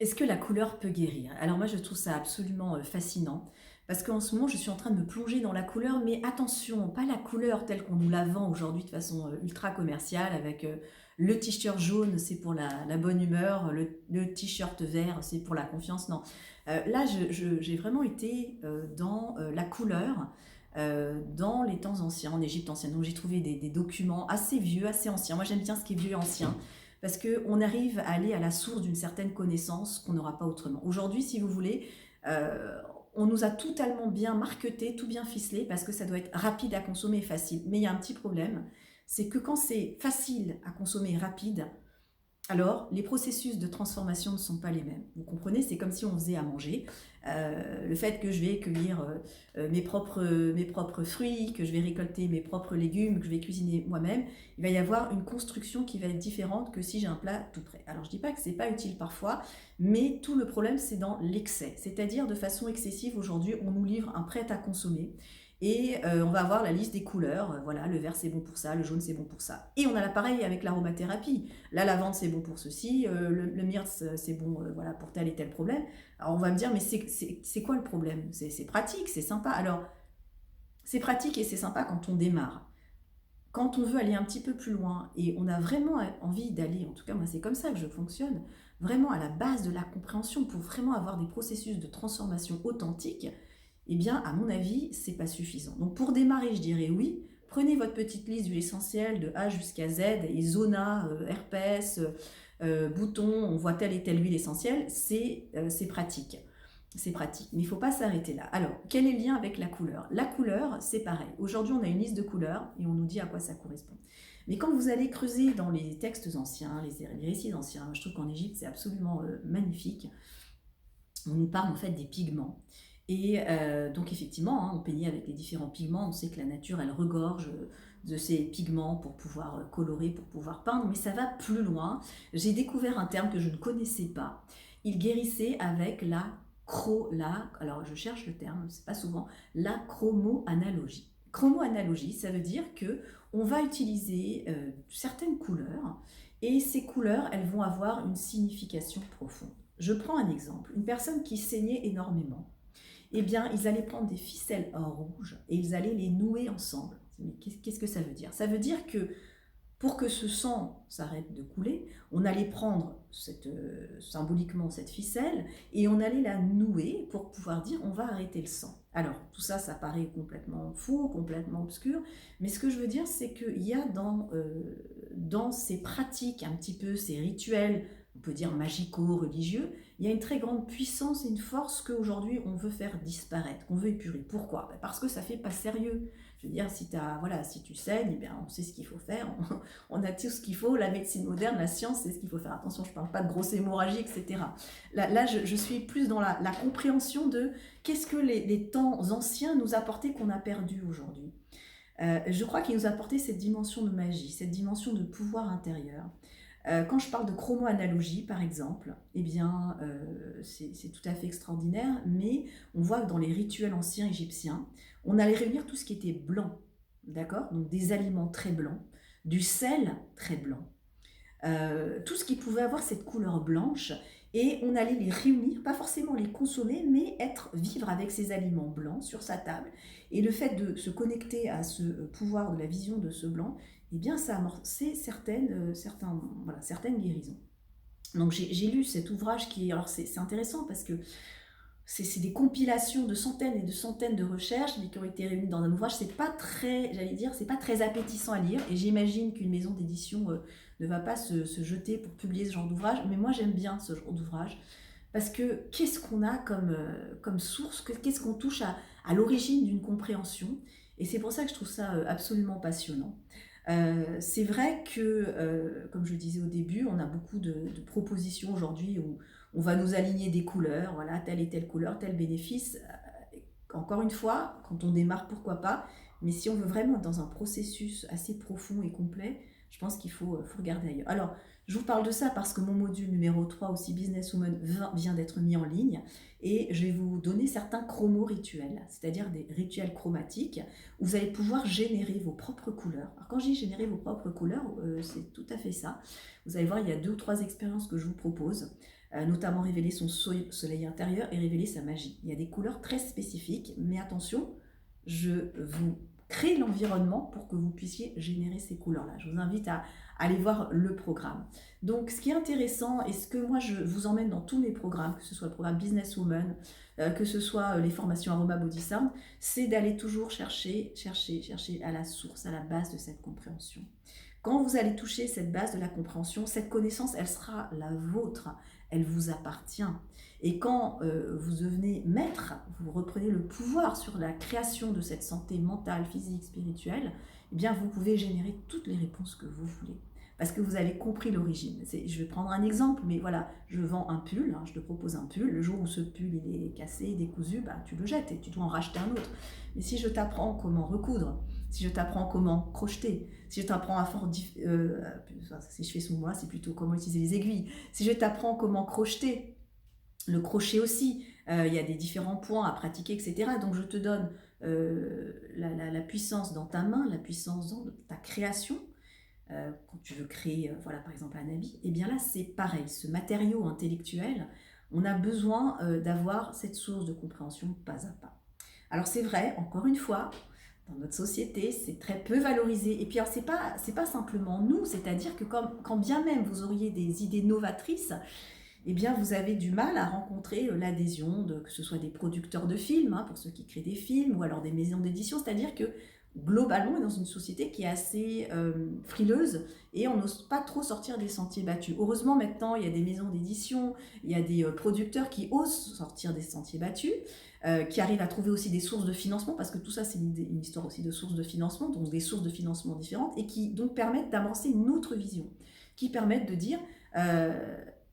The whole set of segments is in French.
Est-ce que la couleur peut guérir? Alors moi, je trouve ça absolument, fascinant parce qu'en ce moment, je suis en train de me plonger dans la couleur, mais attention, pas la couleur telle qu'on nous la vend aujourd'hui de façon, ultra commerciale avec, le t-shirt jaune, c'est pour la bonne humeur, le t-shirt vert, c'est pour la confiance. Non, là, j'ai vraiment été, dans, la couleur, dans les temps anciens, en Égypte ancienne. Donc j'ai trouvé des documents assez vieux, assez anciens. Moi, j'aime bien ce qui est vieux et ancien parce qu'on arrive à aller à la source d'une certaine connaissance qu'on n'aura pas autrement. Aujourd'hui, si vous voulez, euh, on nous a totalement bien marketé, tout bien ficelé, parce que ça doit être rapide à consommer et facile. Mais il y a un petit problème, c'est que quand c'est facile à consommer et rapide, alors les processus de transformation ne sont pas les mêmes. Vous comprenez, c'est comme si on faisait à manger. Le fait que je vais cueillir mes propres fruits, que je vais récolter mes propres légumes, que je vais cuisiner moi-même, il va y avoir une construction qui va être différente que si j'ai un plat tout prêt. Alors je dis pas que c'est pas utile parfois, mais tout le problème c'est dans l'excès. C'est-à-dire de façon excessive, aujourd'hui on nous livre un prêt à consommer. Et on va avoir la liste des couleurs, voilà, le vert c'est bon pour ça, le jaune c'est bon pour ça. Et on a l'appareil avec l'aromathérapie. La lavande c'est bon pour ceci, le myrte c'est bon voilà, pour tel et tel problème. Alors on va me dire, mais c'est quoi le problème? C'est pratique, c'est sympa. Alors c'est pratique et c'est sympa quand on démarre. Quand on veut aller un petit peu plus loin et on a vraiment envie d'aller, en tout cas moi c'est comme ça que je fonctionne, vraiment à la base de la compréhension pour vraiment avoir des processus de transformation authentiques, eh bien à mon avis c'est pas suffisant. Donc pour démarrer je dirais oui, prenez votre petite liste d'huiles essentielles de A jusqu'à Z et zona, herpès, bouton, on voit telle et telle huile essentielle, c'est pratique. C'est pratique, mais il ne faut pas s'arrêter là. Alors, quel est le lien avec la couleur? La couleur, c'est pareil. Aujourd'hui, on a une liste de couleurs et on nous dit à quoi ça correspond. Mais quand vous allez creuser dans les textes anciens, les récits anciens, je trouve qu'en Égypte, c'est absolument magnifique. On nous parle en fait des pigments. Et donc effectivement, hein, on peignait avec les différents pigments. On sait que la nature, elle regorge de ces pigments pour pouvoir colorer, pour pouvoir peindre. Mais ça va plus loin. J'ai découvert un terme que je ne connaissais pas. Il guérissait avec alors je cherche le terme, c'est pas souvent, la chromoanalogie. Chromoanalogie, ça veut dire que on va utiliser certaines couleurs et ces couleurs, elles vont avoir une signification profonde. Je prends un exemple. Une personne qui saignait énormément, eh bien, ils allaient prendre des ficelles rouges et ils allaient les nouer ensemble. Mais qu'est-ce que ça veut dire? Ça veut dire que pour que ce sang s'arrête de couler, on allait prendre symboliquement cette ficelle et on allait la nouer pour pouvoir dire on va arrêter le sang. Alors, tout ça, ça paraît complètement fou, complètement obscur, mais ce que je veux dire, c'est qu'il y a dans ces pratiques, un petit peu ces rituels, on peut dire magico-religieux, il y a une très grande puissance et une force qu'aujourd'hui on veut faire disparaître, qu'on veut épurer. Pourquoi? Parce que ça fait pas sérieux. Je veux dire, si tu saignes, eh bien, on sait ce qu'il faut faire, on a tout ce qu'il faut, la médecine moderne, la science, c'est ce qu'il faut faire. Attention, je ne parle pas de grosse hémorragie, etc. Là je suis plus dans la compréhension de qu'est-ce que les temps anciens nous apportaient qu'on a perdu aujourd'hui. Je crois qu'ils nous apportaient cette dimension de magie, cette dimension de pouvoir intérieur. Quand je parle de chromo-analogie, par exemple, eh bien, c'est tout à fait extraordinaire, mais on voit que dans les rituels anciens égyptiens, on allait réunir tout ce qui était blanc, d'accord? Donc des aliments très blancs, du sel très blanc, tout ce qui pouvait avoir cette couleur blanche, et on allait les réunir, pas forcément les consommer, mais vivre avec ces aliments blancs sur sa table. Et le fait de se connecter à ce pouvoir de la vision de ce blanc, eh bien ça a amorcé certaines guérisons. Donc j'ai lu cet ouvrage alors c'est intéressant parce que c'est des compilations de centaines et de centaines de recherches mais qui ont été réunies dans un ouvrage. C'est pas très, j'allais dire, c'est pas très appétissant à lire et j'imagine qu'une maison d'édition ne va pas se jeter pour publier ce genre d'ouvrage, mais moi j'aime bien ce genre d'ouvrage parce que qu'est-ce qu'on a comme source, qu'est-ce qu'on touche à l'origine d'une compréhension, et c'est pour ça que je trouve ça absolument passionnant. C'est vrai que, comme je le disais au début, on a beaucoup de propositions aujourd'hui où on va nous aligner des couleurs, voilà, telle et telle couleur, tel bénéfice. Encore une fois, quand on démarre, pourquoi pas, mais si on veut vraiment être dans un processus assez profond et complet, je pense qu'il faut regarder ailleurs. Alors, je vous parle de ça parce que mon module numéro 3, aussi Businesswoman, vient d'être mis en ligne et je vais vous donner certains chromorituels, c'est-à-dire des rituels chromatiques où vous allez pouvoir générer vos propres couleurs. Alors, quand je dis générer vos propres couleurs, c'est tout à fait ça. Vous allez voir, il y a 2 ou 3 expériences que je vous propose. notamment révéler son soleil intérieur et révéler sa magie. Il y a des couleurs très spécifiques, mais attention, je vous crée l'environnement pour que vous puissiez générer ces couleurs-là. Je vous invite à aller voir le programme. Donc, ce qui est intéressant et ce que moi je vous emmène dans tous mes programmes, que ce soit le programme Businesswoman, que ce soit les formations Aroma Body Sound, c'est d'aller toujours chercher à la source, à la base de cette compréhension. Quand vous allez toucher cette base de la compréhension, cette connaissance, elle sera la vôtre, elle vous appartient. Et quand vous devenez maître, vous reprenez le pouvoir sur la création de cette santé mentale, physique, spirituelle, eh bien vous pouvez générer toutes les réponses que vous voulez. Parce que vous avez compris l'origine. Je vais prendre un exemple, mais voilà, je vends un pull, je te propose un pull, le jour où ce pull il est cassé, décousu, bah, tu le jettes et tu dois en racheter un autre. Mais si je t'apprends comment recoudre, si je t'apprends comment crocheter, si je t'apprends à si je fais ce mot-là, c'est plutôt comment utiliser les aiguilles, si je t'apprends comment crocheter, le crochet aussi, il y a des différents points à pratiquer, etc. Donc je te donne la puissance dans ta main, la puissance dans ta création, quand tu veux créer, voilà, par exemple un habit, et bien là c'est pareil, ce matériau intellectuel, on a besoin d'avoir cette source de compréhension pas à pas. Alors c'est vrai, encore une fois, dans notre société, c'est très peu valorisé. Et puis alors c'est pas simplement nous, c'est-à-dire que quand bien même vous auriez des idées novatrices, eh bien vous avez du mal à rencontrer l'adhésion que ce soit des producteurs de films, pour ceux qui créent des films, ou alors des maisons d'édition, c'est-à-dire que globalement, on est dans une société qui est assez frileuse et on n'ose pas trop sortir des sentiers battus. Heureusement, maintenant, il y a des maisons d'édition, il y a des producteurs qui osent sortir des sentiers battus, qui arrivent à trouver aussi des sources de financement, parce que tout ça, c'est une histoire aussi de sources de financement, donc des sources de financement différentes, et qui donc permettent d'avancer une autre vision, qui permettent de dire...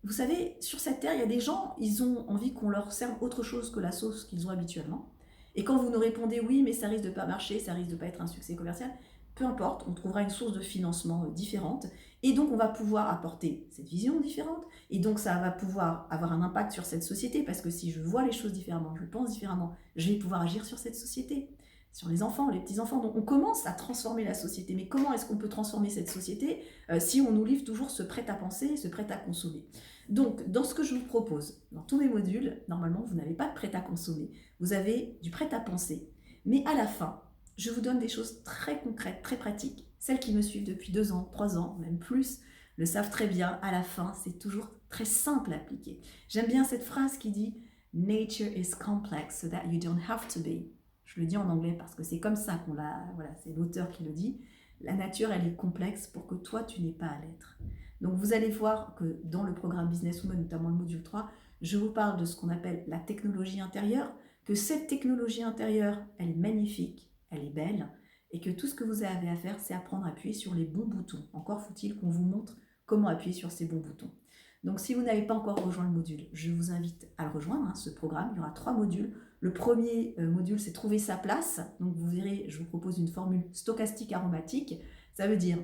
vous savez, sur cette terre, il y a des gens, ils ont envie qu'on leur serve autre chose que la sauce qu'ils ont habituellement. Et quand vous nous répondez oui, mais ça risque de pas marcher, ça risque de pas être un succès commercial, peu importe, on trouvera une source de financement différente. Et donc, on va pouvoir apporter cette vision différente. Et donc, ça va pouvoir avoir un impact sur cette société, parce que si je vois les choses différemment, je pense différemment, je vais pouvoir agir sur cette société, sur les enfants, les petits-enfants. Donc, on commence à transformer la société. Mais comment est-ce qu'on peut transformer cette société si on nous livre toujours ce prêt-à-penser, ce prêt-à-consommer? Donc, dans ce que je vous propose, dans tous mes modules, normalement, vous n'avez pas de prêt-à-consommer. Vous avez du prêt-à-penser. Mais à la fin, je vous donne des choses très concrètes, très pratiques. Celles qui me suivent depuis 2 ans, 3 ans, même plus, le savent très bien. À la fin, c'est toujours très simple à appliquer. J'aime bien cette phrase qui dit « Nature is complex so that you don't have to be ». Je le dis en anglais parce que c'est comme ça qu'on l'a... Voilà, c'est l'auteur qui le dit. La nature, elle est complexe pour que toi, tu n'aies pas à l'être. Donc, vous allez voir que dans le programme Businesswoman, notamment le module 3, je vous parle de ce qu'on appelle la technologie intérieure, que cette technologie intérieure, elle est magnifique, elle est belle, et que tout ce que vous avez à faire, c'est apprendre à appuyer sur les bons boutons. Encore faut-il qu'on vous montre comment appuyer sur ces bons boutons. Donc, si vous n'avez pas encore rejoint le module, je vous invite à le rejoindre, ce programme. Il y aura 3 modules. Le premier module, c'est trouver sa place. Donc, vous verrez, je vous propose une formule stochastique aromatique. Ça veut dire,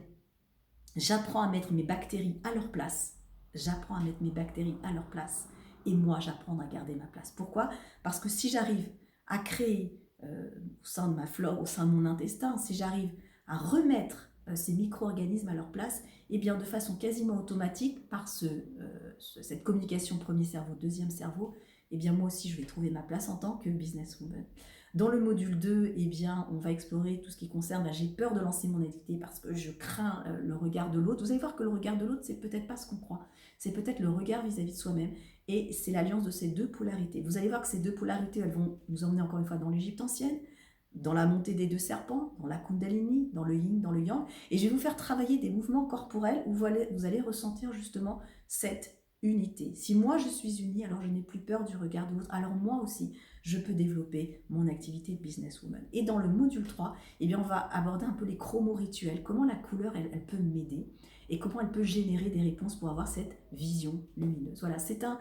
j'apprends à mettre mes bactéries à leur place. J'apprends à mettre mes bactéries à leur place. Et moi, j'apprends à garder ma place. Pourquoi? Parce que si j'arrive à créer au sein de ma flore, au sein de mon intestin, si j'arrive à remettre ces micro-organismes à leur place, et bien de façon quasiment automatique, par cette communication premier cerveau, deuxième cerveau, et bien moi aussi je vais trouver ma place en tant que businesswoman. Dans le module 2, eh bien, on va explorer tout ce qui concerne, j'ai peur de lancer mon activité parce que je crains le regard de l'autre. Vous allez voir que le regard de l'autre, c'est peut-être pas ce qu'on croit. C'est peut-être le regard vis-à-vis de soi-même. Et c'est l'alliance de ces 2 polarités. Vous allez voir que ces 2 polarités, elles vont nous emmener encore une fois dans l'Égypte ancienne, dans la montée des 2 serpents, dans la Kundalini, dans le Yin, dans le Yang. Et je vais vous faire travailler des mouvements corporels où vous allez ressentir justement cette unité. Si moi je suis unie, alors je n'ai plus peur du regard de l'autre. Alors moi aussi, je peux développer mon activité de businesswoman. Et dans le module 3, eh bien, on va aborder un peu les chromorituels, comment la couleur, elle peut m'aider et comment elle peut générer des réponses pour avoir cette vision lumineuse. Voilà, c'est un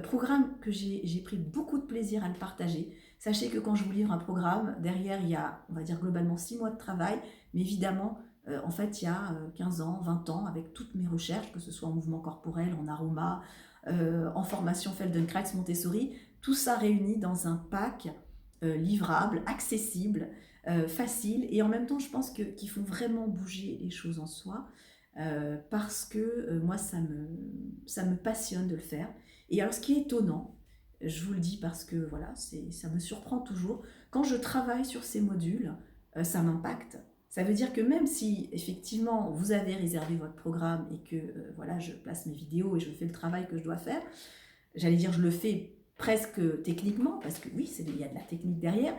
programme que j'ai pris beaucoup de plaisir à le partager. Sachez que quand je vous livre un programme, derrière, il y a, on va dire globalement 6 mois de travail, mais évidemment, en fait, il y a 15 ans, 20 ans, avec toutes mes recherches, que ce soit en mouvement corporel, en aroma, en formation Feldenkrais, Montessori, tout ça réuni dans un pack livrable, accessible, facile, et en même temps, je pense qu'il faut vraiment bouger les choses en soi, parce que moi, ça me passionne de le faire, Et alors, ce qui est étonnant, je vous le dis parce que voilà, ça me surprend toujours, quand je travaille sur ces modules, ça m'impacte. Ça veut dire que même si effectivement vous avez réservé votre programme et que voilà, je place mes vidéos et je fais le travail que je dois faire, j'allais dire je le fais presque techniquement, parce que oui, il y a de la technique derrière,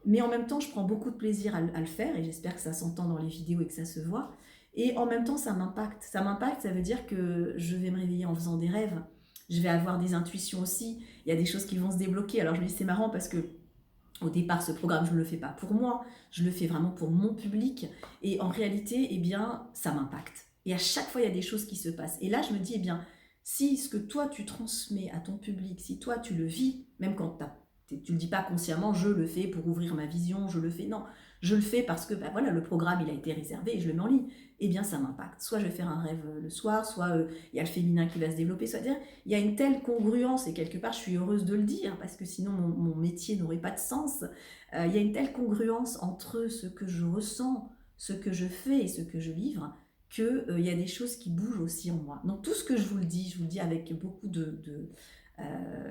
mais en même temps je prends beaucoup de plaisir à le faire et j'espère que ça s'entend dans les vidéos et que ça se voit. Et en même temps ça m'impacte. Ça m'impacte, ça veut dire que je vais me réveiller en faisant des rêves, je vais avoir des intuitions aussi, il y a des choses qui vont se débloquer. Alors je me dis c'est marrant parce que au départ, ce programme, je ne le fais pas pour moi, je le fais vraiment pour mon public. Et en réalité, eh bien, ça m'impacte. Et à chaque fois, il y a des choses qui se passent. Et là, je me dis, eh bien, si ce que toi, tu transmets à ton public, si toi, tu le vis, même quand tu ne le dis pas consciemment, je le fais pour ouvrir ma vision, je le fais, non, je le fais parce que ben voilà, le programme, il a été réservé et je le mets en ligne, eh bien, ça m'impacte. Soit je vais faire un rêve le soir, soit il y a le féminin qui va se développer, soit dire, il y a une telle congruence, et quelque part, je suis heureuse de le dire, parce que sinon, mon métier n'aurait pas de sens. Il y a une telle congruence entre ce que je ressens, ce que je fais et ce que je livre, qu'il y a des choses qui bougent aussi en moi. Donc tout ce que je vous le dis avec beaucoup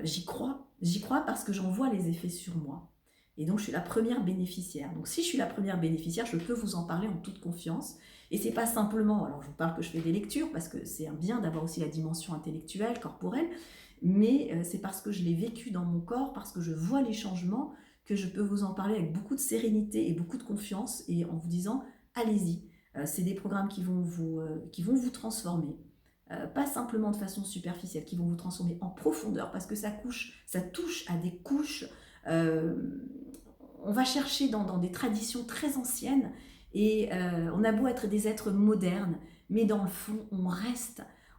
j'y crois. J'y crois parce que j'en vois les effets sur moi. Et donc je suis la première bénéficiaire. Donc si je suis la première bénéficiaire, je peux vous en parler en toute confiance. Et c'est pas simplement, alors je vous parle que je fais des lectures, parce que c'est un bien d'avoir aussi la dimension intellectuelle, corporelle, mais c'est parce que je l'ai vécu dans mon corps, parce que je vois les changements, que je peux vous en parler avec beaucoup de sérénité et beaucoup de confiance, et en vous disant, allez-y. C'est des programmes qui vont vous transformer. Pas simplement de façon superficielle, qui vont vous transformer en profondeur, parce que ça touche à des couches. On va chercher dans des traditions très anciennes, et on a beau être des êtres modernes, mais dans le fond,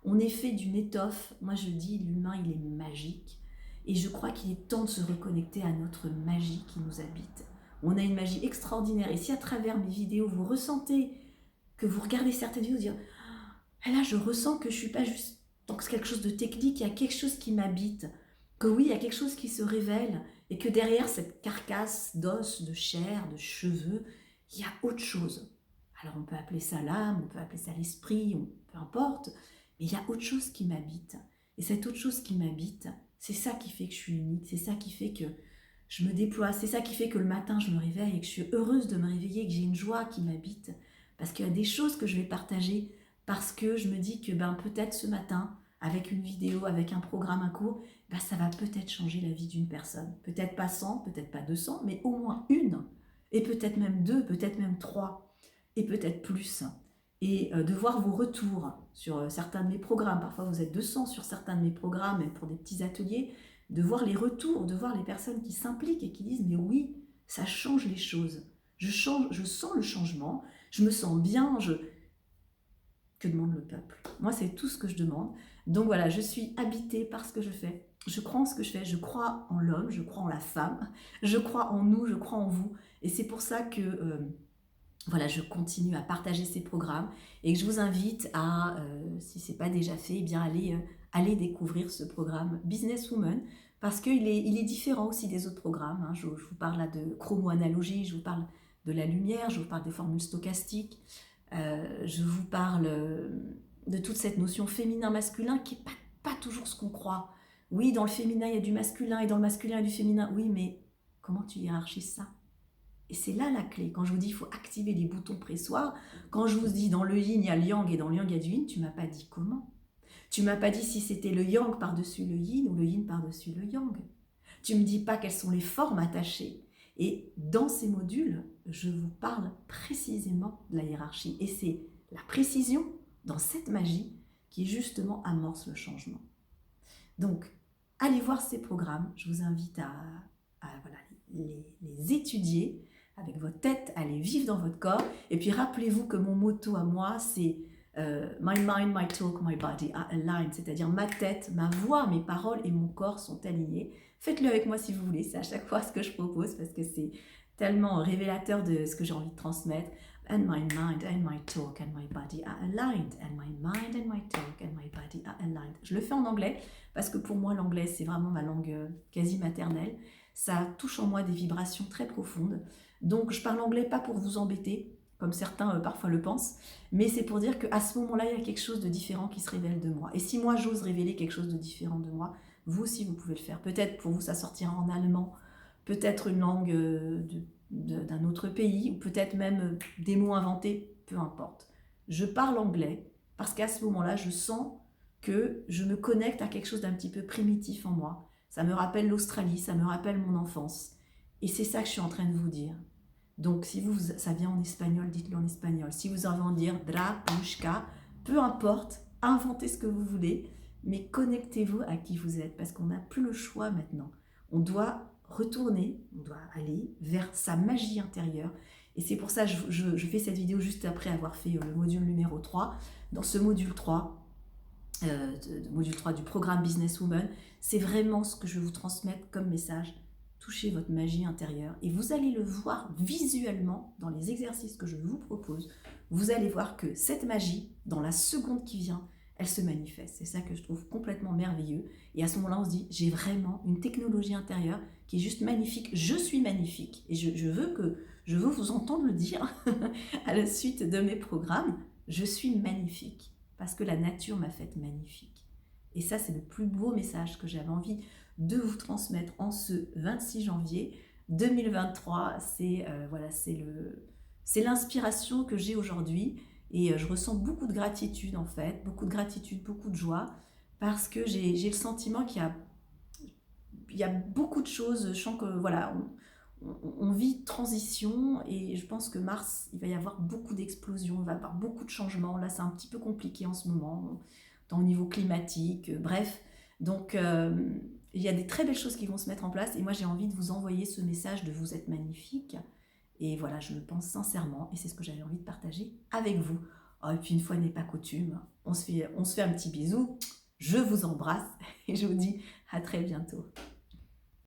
on est fait d'une étoffe. Moi je dis, l'humain il est magique, et je crois qu'il est temps de se reconnecter à notre magie qui nous habite. On a une magie extraordinaire, et si à travers mes vidéos vous ressentez, que vous regardez certaines vidéos, dire ah là je ressens que je suis pas juste dans quelque chose de technique, il y a quelque chose qui m'habite, que oui, il y a quelque chose qui se révèle, et que derrière cette carcasse d'os, de chair, de cheveux, il y a autre chose. Alors on peut appeler ça l'âme, on peut appeler ça l'esprit, peu importe, mais il y a autre chose qui m'habite. Et cette autre chose qui m'habite, c'est ça qui fait que je suis unique, c'est ça qui fait que je me déploie, c'est ça qui fait que le matin je me réveille et que je suis heureuse de me réveiller, que j'ai une joie qui m'habite, parce qu'il y a des choses que je vais partager, parce que je me dis que peut-être ce matin, avec une vidéo, avec un programme, un cours, ça va peut-être changer la vie d'une personne. Peut-être pas 100, peut-être pas 200, mais au moins une, et peut-être même deux, peut-être même trois, et peut-être plus. Et de voir vos retours sur certains de mes programmes, parfois vous êtes 200 sur certains de mes programmes, même pour des petits ateliers, de voir les retours, de voir les personnes qui s'impliquent et qui disent « mais oui, ça change les choses, je sens le changement, je me sens bien, Que demande le peuple? Moi, c'est tout ce que je demande. Donc voilà, je suis habitée par ce que je fais. Je crois en ce que je fais, je crois en l'homme, je crois en la femme, je crois en nous, je crois en vous. Et c'est pour ça que voilà, je continue à partager ces programmes et que je vous invite à, si ce n'est pas déjà fait, eh bien aller découvrir ce programme Businesswoman, parce qu'il est différent aussi des autres programmes. Hein. Je vous parle là de chromo-analogie, je vous parle de la lumière, je vous parle des formules stochastiques, je vous parle de toute cette notion féminin-masculin qui n'est pas toujours ce qu'on croit. Oui, dans le féminin, il y a du masculin et dans le masculin, il y a du féminin. Oui, mais comment tu hiérarchises ça? Et c'est là la clé. Quand je vous dis qu'il faut activer les boutons pressoirs, quand je vous dis dans le yin, il y a le yang et dans le yang, il y a du yin, tu ne m'as pas dit comment. Tu ne m'as pas dit si c'était le yang par-dessus le yin ou le yin par-dessus le yang. Tu ne me dis pas quelles sont les formes attachées. Et dans ces modules, je vous parle précisément de la hiérarchie. Et c'est la précision dans cette magie qui justement amorce le changement. Donc, allez voir ces programmes. Je vous invite à voilà, les étudier avec votre tête, à les vivre dans votre corps. Et puis rappelez-vous que mon motto à moi, c'est My mind, my talk, my body are aligned. C'est-à-dire ma tête, ma voix, mes paroles et mon corps sont alignés. Faites-le avec moi si vous voulez, c'est à chaque fois ce que je propose parce que c'est tellement révélateur de ce que j'ai envie de transmettre. And my mind and my talk and my body are aligned. And my mind and my talk and my body are aligned. Je le fais en anglais parce que pour moi l'anglais c'est vraiment ma langue quasi maternelle. Ça touche en moi des vibrations très profondes. Donc je parle anglais pas pour vous embêter, comme certains parfois le pensent, mais c'est pour dire qu'à ce moment-là, il y a quelque chose de différent qui se révèle de moi. Et si moi j'ose révéler quelque chose de différent de moi, vous aussi vous pouvez le faire. Peut-être pour vous ça sortira en allemand, peut-être une langue d'un autre pays, ou peut-être même des mots inventés, peu importe. Je parle anglais parce qu'à ce moment-là, je sens que je me connecte à quelque chose d'un petit peu primitif en moi. Ça me rappelle l'Australie, ça me rappelle mon enfance. Et c'est ça que je suis en train de vous dire. Donc si ça vient en espagnol, dites-le en espagnol. Si vous avez envie de dire drapushka, peu importe, inventez ce que vous voulez, mais connectez-vous à qui vous êtes, parce qu'on n'a plus le choix maintenant. On doit retourner, on doit aller vers sa magie intérieure. Et c'est pour ça que je fais cette vidéo juste après avoir fait le module numéro 3. Dans ce module 3, module 3 du programme Businesswoman, c'est vraiment ce que je vais vous transmettre comme message. Touchez votre magie intérieure et vous allez le voir visuellement dans les exercices que je vous propose. Vous allez voir que cette magie, dans la seconde qui vient, elle se manifeste. C'est ça que je trouve complètement merveilleux. Et à ce moment-là, on se dit, j'ai vraiment une technologie intérieure qui est juste magnifique. Je suis magnifique. Et je veux vous entendre le dire à la suite de mes programmes. Je suis magnifique parce que la nature m'a faite magnifique. Et ça, c'est le plus beau message que j'avais envie de vous transmettre en ce 26 janvier 2023. C'est l'inspiration que j'ai aujourd'hui. Et je ressens beaucoup de gratitude en fait, beaucoup de gratitude, beaucoup de joie, parce que j'ai le sentiment il y a beaucoup de choses. Je sens que voilà, on vit transition et je pense que mars, il va y avoir beaucoup d'explosions, il va y avoir beaucoup de changements. Là, c'est un petit peu compliqué en ce moment, au niveau climatique, bref. Donc, il y a des très belles choses qui vont se mettre en place et moi, j'ai envie de vous envoyer ce message de vous êtes magnifique. Et voilà, je le pense sincèrement et c'est ce que j'avais envie de partager avec vous. Oh, et puis, une fois n'est pas coutume, on se fait un petit bisou. Je vous embrasse et je vous dis à très bientôt.